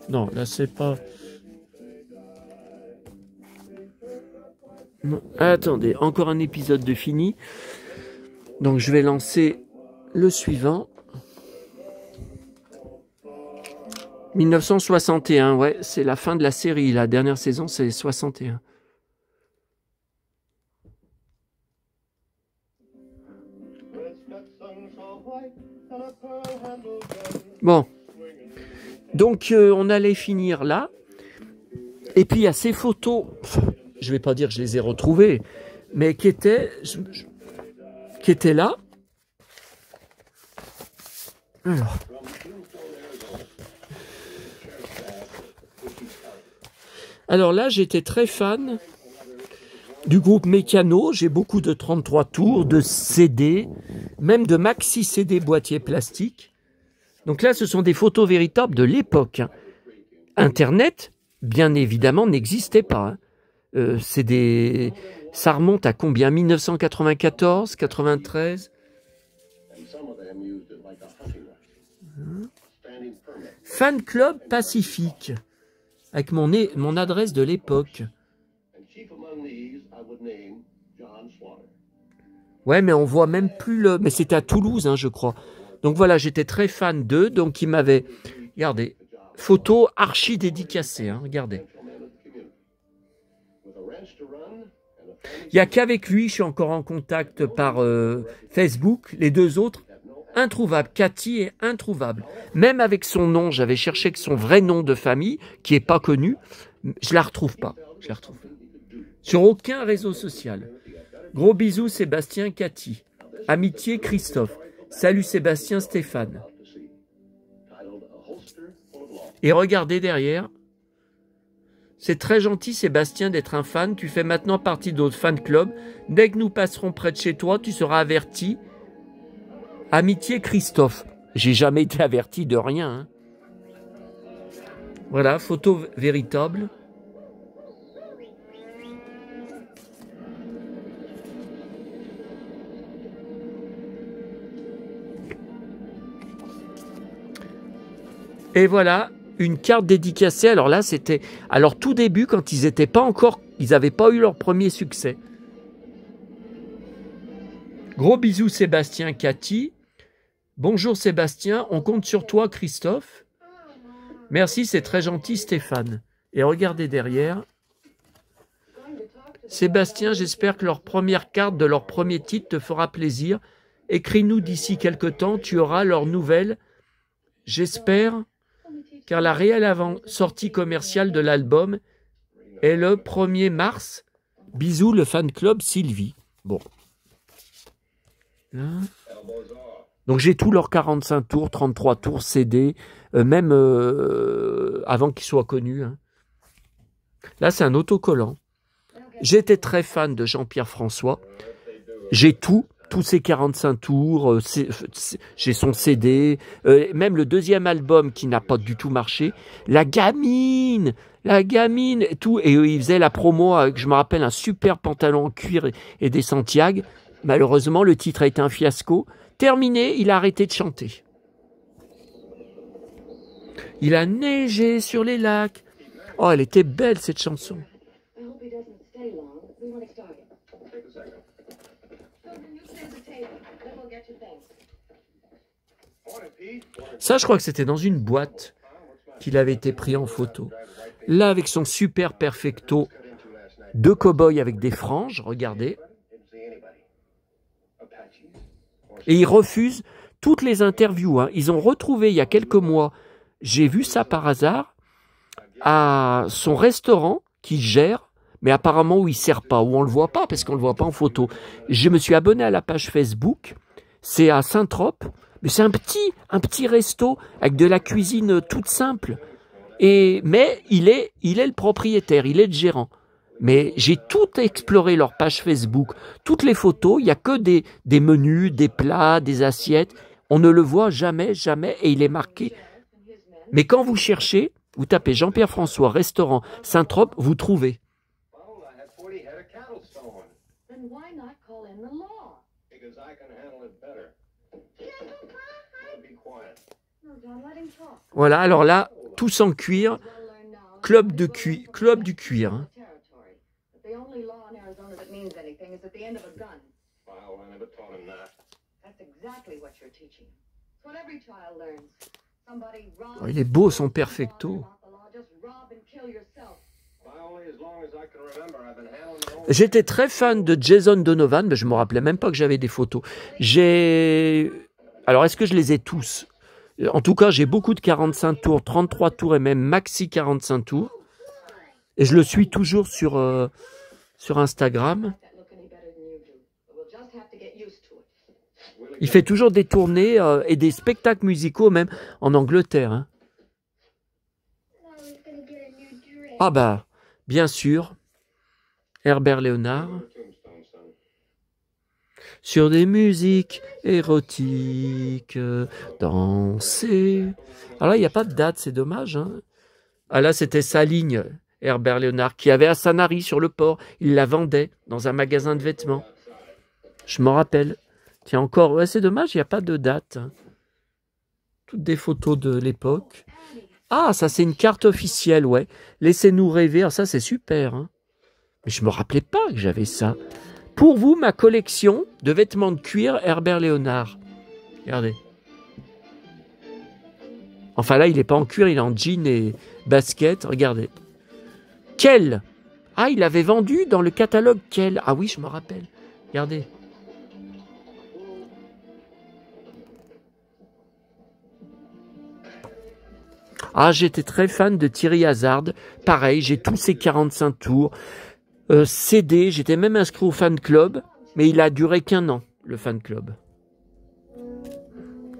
Non, là, c'est pas... Non. Attendez, encore un épisode de fini. Donc, je vais lancer le suivant. 1961, ouais, c'est la fin de la série. La dernière saison, c'est 61. Bon. Donc, on allait finir là. Et puis, il y a ces photos, je ne vais pas dire que je les ai retrouvées, mais qui étaient là. Alors là, j'étais très fan du groupe Mécano. J'ai beaucoup de 33 tours, de CD, même de maxi CD boîtier plastique. Donc là, ce sont des photos véritables de l'époque. Hein. Internet, bien évidemment, n'existait pas. Hein. Ça remonte à combien? 1994, 93. Fan Club Pacifique, avec mon adresse de l'époque. Ouais, mais on voit même plus le... Mais c'était à Toulouse, hein, je crois. Donc voilà, j'étais très fan d'eux. Donc ils m'avaient... Regardez, photo archi dédicacée, hein, regardez. Il n'y a qu'avec lui, je suis encore en contact par Facebook. Les deux autres, introuvables. Cathy est introuvable. Même avec son nom, j'avais cherché que son vrai nom de famille, qui n'est pas connu, je la retrouve pas. Sur aucun réseau social. Gros bisous Sébastien, Cathy. Amitié Christophe. Salut Sébastien, Stéphane. Et regardez derrière. C'est très gentil Sébastien d'être un fan. Tu fais maintenant partie de notre fan club. Dès que nous passerons près de chez toi, tu seras averti. Amitié Christophe. J'ai jamais été averti de rien. Hein. Voilà, photo véritable. Et voilà, une carte dédicacée. Alors là, c'était... Alors tout début, quand ils n'étaient pas encore... Ils n'avaient pas eu leur premier succès. Gros bisous Sébastien, Cathy. Bonjour Sébastien, on compte sur toi Christophe. Merci, c'est très gentil Stéphane. Et regardez derrière. Sébastien, j'espère que leur première carte de leur premier titre te fera plaisir. Écris-nous d'ici quelque temps, tu auras leurs nouvelles. J'espère... car la réelle sortie commerciale de l'album est le 1er mars. Bisous, le fan club Sylvie. Bon. Là. Donc j'ai tous leurs 45 tours, 33 tours, CD, même avant qu'ils soient connus. Hein. Là, c'est un autocollant. J'étais très fan de Jean-Pierre François. J'ai tous ces 45 tours, j'ai son CD, même le deuxième album qui n'a pas du tout marché, la gamine, tout, et il faisait la promo avec, je me rappelle, un super pantalon en cuir et des Santiago. Malheureusement, le titre a été un fiasco. Terminé, il a arrêté de chanter. Il a neigé sur les lacs. Oh, elle était belle cette chanson. Ça, je crois que c'était dans une boîte qu'il avait été pris en photo. Là, avec son super perfecto de cow-boy avec des franges, regardez. Et il refuse toutes les interviews. Hein. Ils ont retrouvé il y a quelques mois, j'ai vu ça par hasard, à son restaurant qu'il gère, mais apparemment où il ne sert pas, où on ne le voit pas, parce qu'on ne le voit pas en photo. Je me suis abonné à la page Facebook, c'est à Saint-Trope, mais c'est un petit resto avec de la cuisine toute simple. Mais il est le propriétaire, il est le gérant. Mais j'ai tout exploré leur page Facebook, toutes les photos, il n'y a que des menus, des plats, des assiettes. On ne le voit jamais, jamais, et il est marqué. Mais quand vous cherchez, vous tapez Jean-Pierre François, restaurant Saint-Trope, vous trouvez. Voilà, alors là, tous en cuir, club du cuir. Hein. Oh, il est beau son perfecto. J'étais très fan de Jason Donovan, mais je ne me rappelais même pas que j'avais des photos. Alors, est-ce que je les ai tous? En tout cas, j'ai beaucoup de 45 tours, 33 tours et même maxi 45 tours. Et je le suis toujours sur Instagram. Il fait toujours des tournées et des spectacles musicaux, même en Angleterre. Hein. Ah bah, bien sûr, Herbert Léonard. Sur des musiques érotiques, danser. Alors là, il n'y a pas de date, c'est dommage. Hein. Ah là, c'était sa ligne, Herbert Léonard, qui avait à Sanary sur le port. Il la vendait dans un magasin de vêtements. Je m'en rappelle. Tiens, encore, ouais, c'est dommage, il n'y a pas de date. Toutes des photos de l'époque. Ah, ça, c'est une carte officielle, ouais. Laissez-nous rêver. Alors, ça, c'est super. Hein. Mais je ne me rappelais pas que j'avais ça. Pour vous, ma collection de vêtements de cuir Herbert Léonard. Regardez. Enfin, là, il n'est pas en cuir, il est en jean et basket. Regardez. Quel? Ah, il avait vendu dans le catalogue Quel? Ah oui, je me rappelle. Regardez. Ah, j'étais très fan de Thierry Hazard. Pareil, j'ai tous ces 45 tours. CD, j'étais même inscrit au fan club, mais il a duré qu'1 an, le fan club.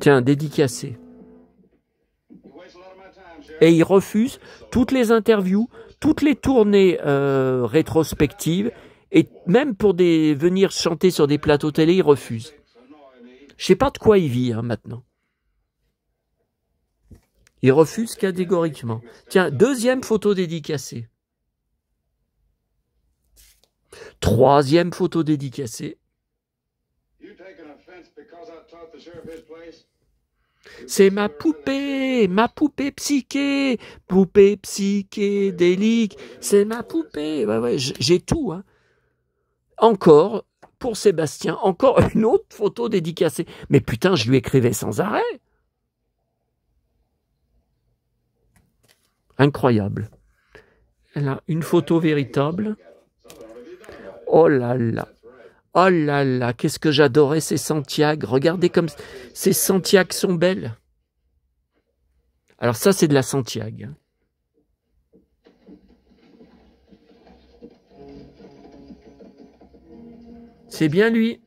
Tiens, dédicacé. Et il refuse toutes les interviews, toutes les tournées rétrospectives, et même pour venir chanter sur des plateaux télé, il refuse. Je sais pas de quoi il vit hein, maintenant. Il refuse catégoriquement. Tiens, deuxième photo dédicacée. Troisième photo dédicacée. C'est ma poupée psychédélique, c'est ma poupée. Ouais, ouais, j'ai tout. Hein. Encore, pour Sébastien, encore une autre photo dédicacée. Mais putain, je lui écrivais sans arrêt. Incroyable. Là, une photo véritable. Oh là là. Oh là là, qu'est-ce que j'adorais ces Santiago. Regardez comme ces Santiago sont belles. Alors ça, c'est de la Santiago. C'est bien lui.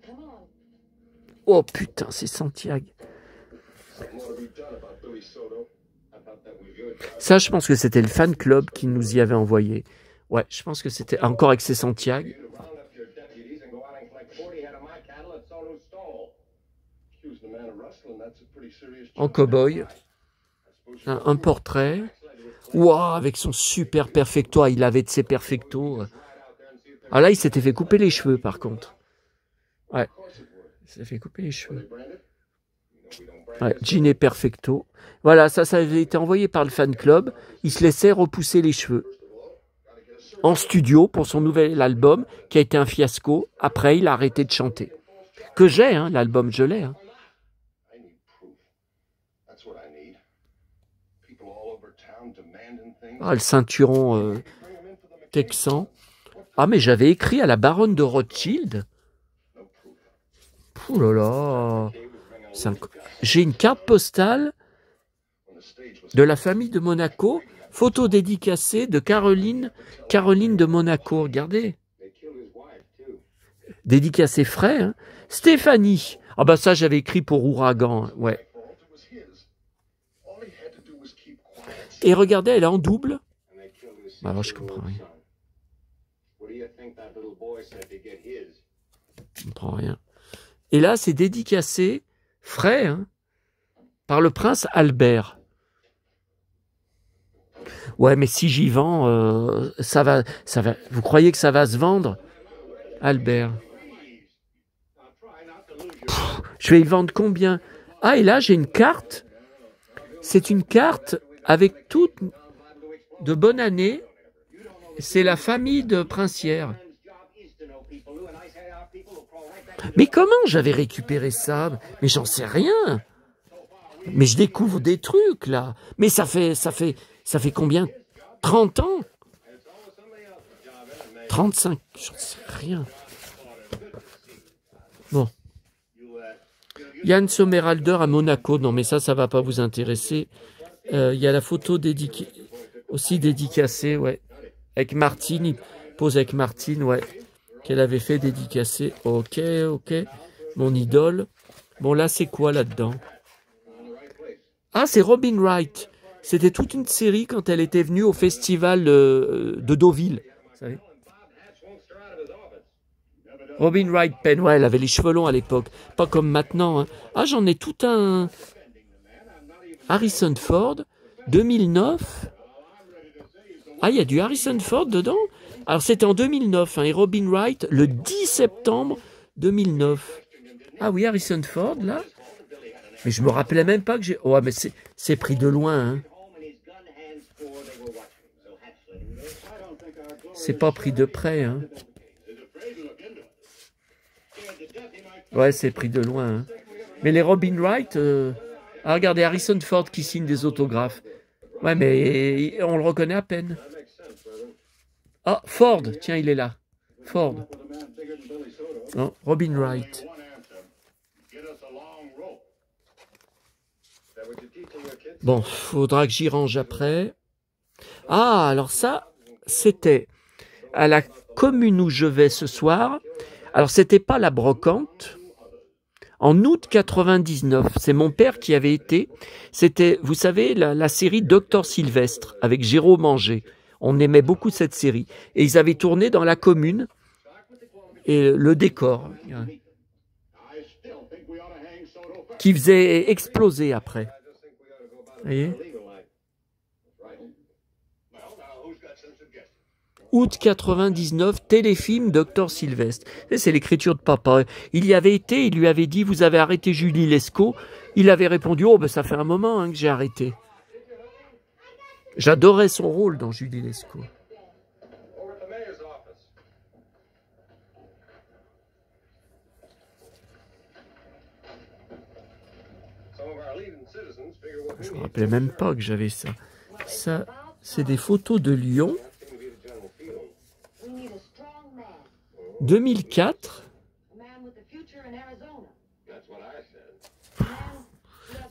Oh putain, c'est Santiago. Ça, je pense que c'était le fan club qui nous y avait envoyé. Ouais, je pense que c'était encore avec ses Santiago. En cow-boy. Un portrait. Waouh, avec son super perfecto. Ah, il avait de ses perfectos. Ah là, il s'était fait couper les cheveux, par contre. Ouais. Il s'est fait couper les cheveux. Ouais, Giné perfecto. Voilà, ça avait été envoyé par le fan club. Il se laissait repousser les cheveux. En studio pour son nouvel album, qui a été un fiasco. Après, il a arrêté de chanter. Que j'ai, hein, l'album, je l'ai. Hein. Ah, le ceinturon texan. Ah, mais j'avais écrit à la baronne de Rothschild. Ouh là là. J'ai une carte postale de la famille de Monaco. Photo dédicacée de Caroline de Monaco. Regardez. Dédicacé frais. Hein. Stéphanie. Ah bah ça, j'avais écrit pour Ouragan. Ouais. Et regardez, elle est en double. Bah alors, je comprends rien. Je comprends rien. Et là, c'est dédicacé, frais, hein, par le prince Albert. Ouais, mais si j'y vends, ça va. Vous croyez que ça va se vendre, Albert? Pff, je vais y vendre combien? Ah, et là, j'ai une carte. C'est une carte avec toute de bonne année. C'est la famille de Princière. Mais comment j'avais récupéré ça? Mais j'en sais rien. Mais je découvre des trucs, là. Mais ça fait combien? 30 ans? 35? J'en sais rien. Bon. Yann Sommerhalder à Monaco. Non, mais ça va pas vous intéresser. Il y a la photo aussi dédicacée, ouais. Avec Martine, il pose avec Martine, ouais. Qu'elle avait fait dédicacer. Ok. Mon idole. Bon, là, c'est quoi là-dedans? Ah, c'est Robin Wright. C'était toute une série quand elle était venue au festival de Deauville. Vous savez? Robin Wright Penn, ouais, elle avait les cheveux longs à l'époque. Pas comme maintenant. Hein. Ah, j'en ai tout un... Harrison Ford, 2009. Ah, il y a du Harrison Ford dedans? Alors, c'était en 2009, hein, et Robin Wright, le 10 septembre 2009. Ah oui, Harrison Ford, là. Mais je me rappelais même pas que j'ai... Oh, mais c'est pris de loin, hein. C'est pas pris de près, hein. Ouais, c'est pris de loin, hein. Mais les Robin Wright... Ah, regardez, Harrison Ford qui signe des autographes. Ouais, mais on le reconnaît à peine. Ah, Ford, tiens, il est là. Ford. Non, Robin Wright. Bon, faudra que j'y range après. Ah, alors ça, c'était à la commune où je vais ce soir. Alors, c'était pas la brocante. En août 99, c'est mon père qui avait été. C'était, vous savez, la série Docteur Sylvestre avec Jérôme Anger. On aimait beaucoup cette série. Et ils avaient tourné dans la commune. Et le décor, qui faisait exploser après. Vous voyez ? août 99, téléfilm Docteur Sylvestre. C'est l'écriture de papa. Il y avait été, il lui avait dit, vous avez arrêté Julie Lescaut. Il avait répondu, oh ben ça fait un moment hein, que j'ai arrêté. J'adorais son rôle dans Julie Lescaut. Je me rappelais même pas que j'avais ça. Ça, c'est des photos de Lyon. 2004.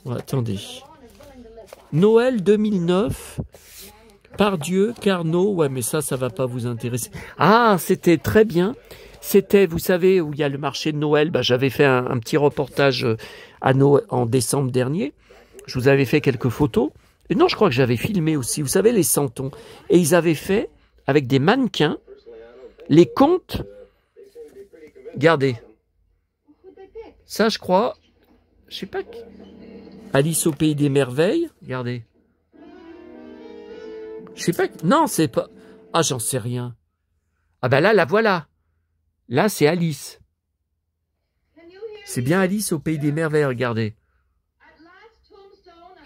Oh, attendez. Noël 2009. Pardieu, Carnot. Ouais, mais ça va pas vous intéresser. Ah, c'était très bien. C'était, vous savez, où il y a le marché de Noël. Bah, j'avais fait un petit reportage en décembre dernier. Je vous avais fait quelques photos. Et non, je crois que j'avais filmé aussi. Vous savez, les santons. Et ils avaient fait, avec des mannequins, les contes. Regardez. Ça, je crois. Je sais pas. Alice au pays des merveilles. Regardez. Je sais pas. Non, c'est pas. Ah, j'en sais rien. Ah, ben là, la voilà. Là, c'est Alice. C'est bien Alice au pays des merveilles, regardez.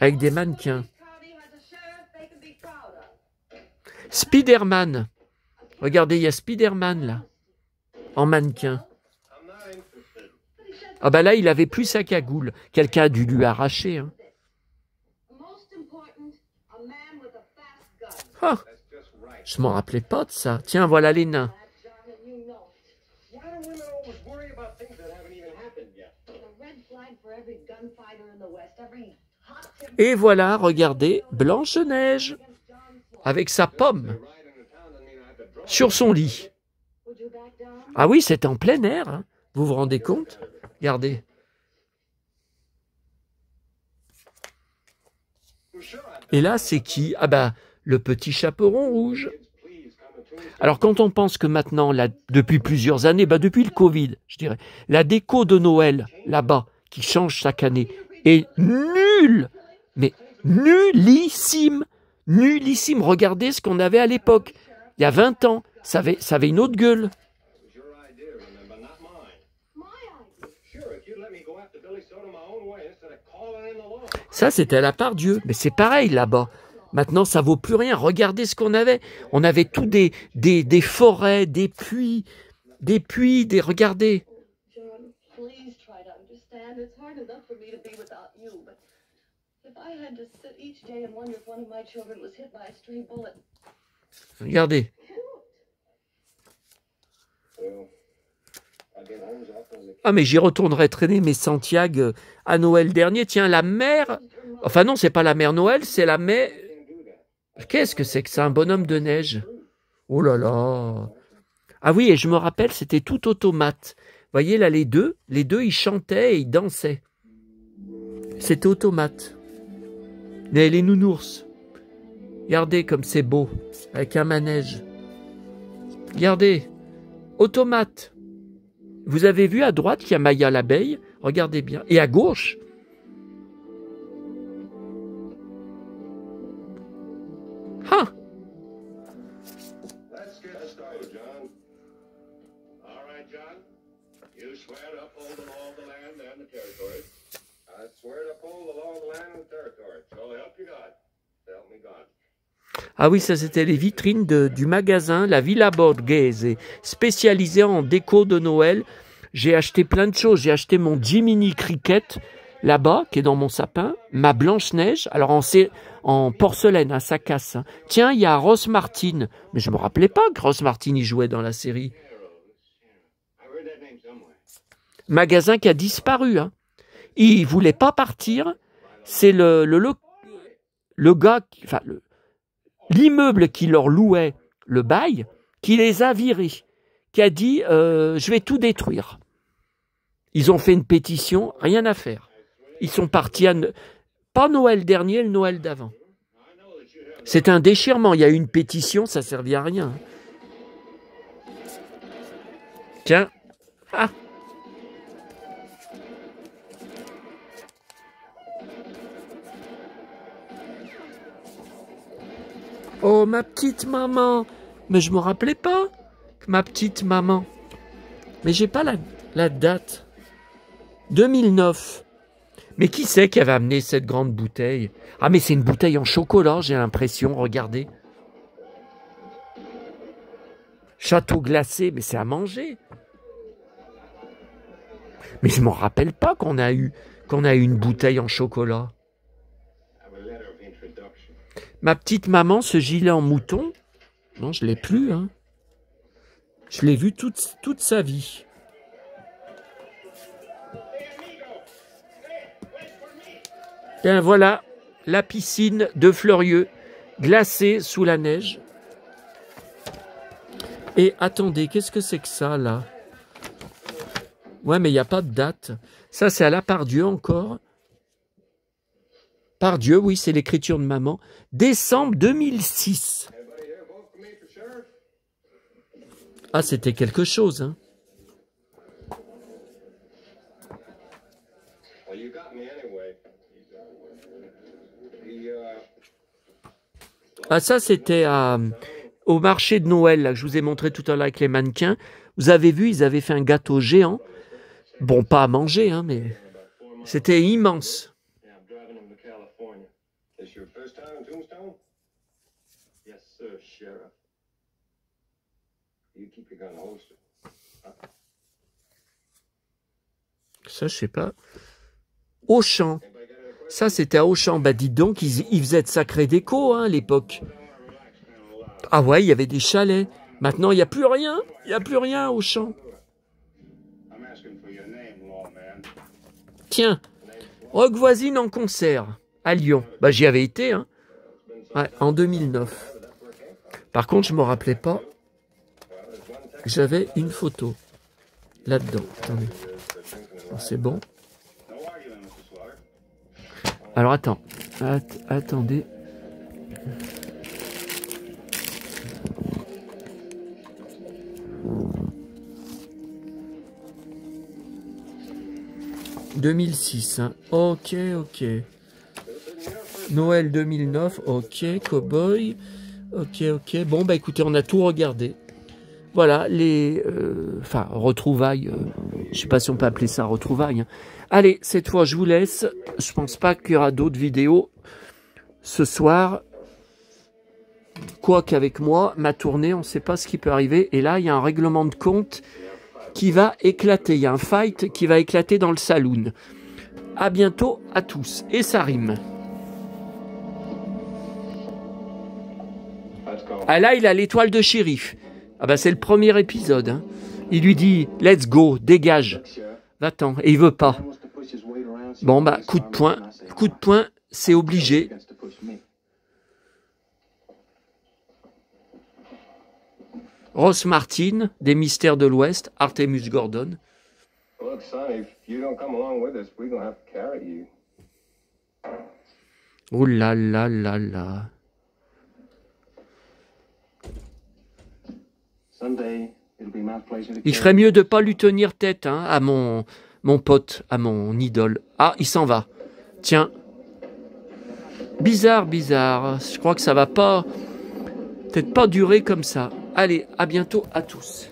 Avec des mannequins. Spider-Man. Regardez, il y a Spider-Man, là. En mannequin. Ah ben là, il avait plus sa cagoule. Quelqu'un a dû lui arracher. Hein. Ah, je m'en rappelais pas de ça. Tiens, voilà les nains. Et voilà, regardez, Blanche-Neige, avec sa pomme, sur son lit. Ah oui, c'est en plein air, hein. Vous vous rendez compte? Regardez. Et là, c'est qui? Ah ben, le petit chaperon rouge. Alors, quand on pense que maintenant, là, depuis plusieurs années, ben, depuis le Covid, je dirais, la déco de Noël, là-bas, qui change chaque année, est nulle, mais nullissime, nullissime. Regardez ce qu'on avait à l'époque, il y a 20 ans, ça avait une autre gueule. Ça, c'était à la Pardieu, mais c'est pareil là-bas. Maintenant, ça vaut plus rien. Regardez ce qu'on avait. On avait tout des forêts, des puits, regardez. Regardez. Ah, mais j'y retournerai traîner mes Santiago à Noël dernier. Tiens, la mer... Enfin non, c'est pas la mère Noël, c'est la mère... Qu'est-ce que c'est que ça, un bonhomme de neige? Oh là là. Ah oui, et je me rappelle, c'était tout automate. Vous voyez là, les deux, ils chantaient et ils dansaient. C'était automate. Mais les nounours. Regardez comme c'est beau, avec un manège. Regardez, automate. Vous avez vu à droite qu'il y a Maya l'abeille? Regardez bien. Et à gauche, ah, ah oui, ça c'était les vitrines du magasin La Villa Borghese, spécialisé en déco de Noël. J'ai acheté plein de choses. J'ai acheté mon Jiminy Cricket là-bas, qui est dans mon sapin, ma Blanche-Neige, alors en porcelaine, hein, ça casse. Hein. Tiens, il y a Ross Martin, mais je me rappelais pas que Ross Martin y jouait dans la série. Magasin qui a disparu. Hein. Il voulait pas partir. C'est le gars, enfin l'immeuble qui leur louait le bail, qui les a virés, qui a dit je vais tout détruire. Ils ont fait une pétition, rien à faire. Ils sont partis pas Noël dernier, le Noël d'avant. C'est un déchirement. Il y a eu une pétition, ça ne servait à rien. Tiens. Ah. Oh, ma petite maman. Mais je me rappelais pas, ma petite maman. Mais j'ai pas la date. 2009. Mais qui c'est qui avait amené cette grande bouteille? Ah, mais c'est une bouteille en chocolat, j'ai l'impression, regardez. Château glacé, mais c'est à manger. Mais je m'en rappelle pas qu'on a eu une bouteille en chocolat. Ma petite maman, ce gilet en mouton, non, je l'ai plus, hein. Je l'ai vu toute sa vie. Bien voilà, la piscine de Fleurieux, glacée sous la neige. Et attendez, qu'est-ce que c'est que ça, là? Ouais, mais il n'y a pas de date. Ça, c'est à la Pardieu encore. Pardieu, oui, c'est l'écriture de maman. Décembre 2006. Ah, c'était quelque chose, hein. Ah, ça, c'était au marché de Noël, là, que je vous ai montré tout à l'heure avec les mannequins. Vous avez vu, ils avaient fait un gâteau géant. Bon, pas à manger, hein, mais c'était immense. Ça, je sais pas. Auchan. Ça, c'était à Auchan. Bah, dites donc, ils faisaient de sacrés déco, hein, à l'époque. Ah ouais, il y avait des chalets. Maintenant, il n'y a plus rien. Il n'y a plus rien à Auchan. Tiens, Rock Voisine en concert à Lyon. Bah, j'y avais été, hein. Ouais, en 2009. Par contre, je ne me rappelais pas que j'avais une photo là-dedans. Attendez. C'est bon. Alors, attends. Attendez. « 2006, hein. Ok. Noël 2009, ok. Cowboy, ok. Bon, bah écoutez, on a tout regardé. Voilà, les... retrouvailles. Je sais pas si on peut appeler ça retrouvailles. Hein. Allez, cette fois, je vous laisse. Je pense pas qu'il y aura d'autres vidéos ce soir. Quoiqu'avec moi, ma tournée, on ne sait pas ce qui peut arriver. Et là, il y a un règlement de compte qui va éclater. Il y a un fight qui va éclater dans le saloon. À bientôt à tous. Et ça rime. Ah là, il a l'étoile de shérif. Ah bah c'est le premier épisode. Hein. Il lui dit « Let's go, dégage. Va-t'en. » Et il veut pas. Bon bah, coup de poing. Coup de poing, c'est obligé. Ross Martin, des Mystères de l'Ouest, Artemus Gordon. Oh là là là là. Il ferait mieux de pas lui tenir tête, hein, à mon pote, à mon idole. Ah, il s'en va. Tiens. Bizarre. Je crois que ça va pas... Peut-être pas durer comme ça. Allez, à bientôt à tous.